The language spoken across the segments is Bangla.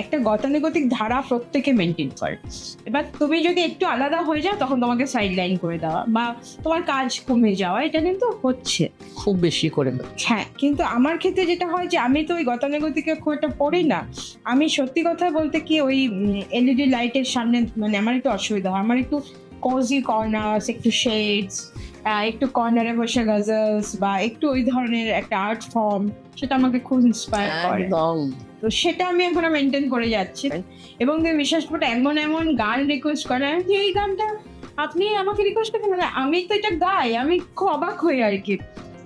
একটা গতানুগতিক ধারা প্রত্যেকে মেনটেন করে। এবার তুমি যদি একটু আলাদা হয়ে যাও তখন তোমাকে সাইড লাইন করে দেওয়া বা তোমার কাজ কমে যাওয়া, এটা কিন্তু হচ্ছে খুব বেশি করে হচ্ছে। হ্যাঁ। কিন্তু আমার ক্ষেত্রে যেটা হয় যে আমি তো ওই গতানুগতিকে খুব একটা পড়ি না। আমি সত্যি কথা বলতে কি ওই এলইডি লাইটের সামনে মানে আমার একটু অসুবিধা হয়। আমার একটু কোজি কর্নার্স, একটু শেডস, একটু কর্নারে বসে গজলস বা একটু ওই ধরনের একটা আর্ট ফর্ম, সেটা আমাকে খুব ইন্সপায়ার করে। একদম তো সেটা আমি এখনো মেনটেন করে যাচ্ছি। এবং তুমি বিশ্বাস করো এমন এমন গান রিকোয়েস্ট করে যে এই গানটা আপনি আমাকে রিকোয়েস্ট করতে মানে আমি তো এটা গাই, আমি খুব অবাক হই আর কি।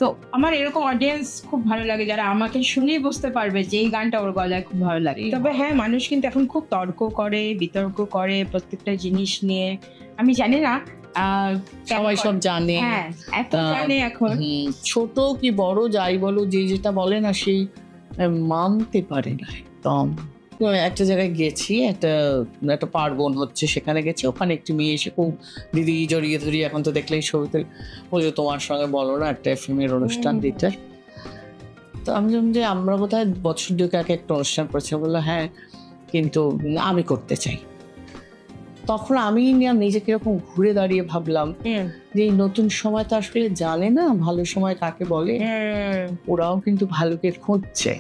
তো আমার এরকম অডিয়েন্স খুব ভালো লাগে যারা আমাকে শুনেই বুঝতে পারবে যে এই গানটা ওর গলায় খুব ভালো লাগে। তবে হ্যাঁ, মানুষ কিন্তু এখন খুব তর্ক করে, বিতর্ক করে প্রত্যেকটা জিনিস নিয়ে। আমি জানি না সবাই সব জানে। হ্যাঁ, এত জানে এখন। ছোট কি বড় যাই বলো, যে যেটা বলে না সেই মানতে পারে না একদম। তো একটা জায়গায় গেছি, একটা পার্বণ হচ্ছে, সেখানে গেছি। ওখানে একটি মেয়ে এসে খুব দিদি জড়িয়ে ধরি, এখন তো দেখলেই ছবিতে বলছে তোমার সঙ্গে বলো না একটা এফএমের অনুষ্ঠান দিতে। তো আমি জানি যে আমরা বোধহয় বছর দুয়েক আগে একটা অনুষ্ঠান করেছি। বললো হ্যাঁ, কিন্তু আমি করতে চাই। তখন আমি নিজেকে এরকম ঘুরে দাঁড়িয়ে ভাবলাম যে এই নতুন সময় তো আসলে জানে না ভালো সময় কাকে বলে। ওরাও কিন্তু ভালোকে খুঁজছে।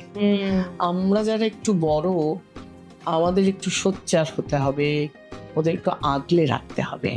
আমরা যারা একটু বড়, আমাদের একটু সোচ্চার হতে হবে, ওদের একটু আগলে রাখতে হবে।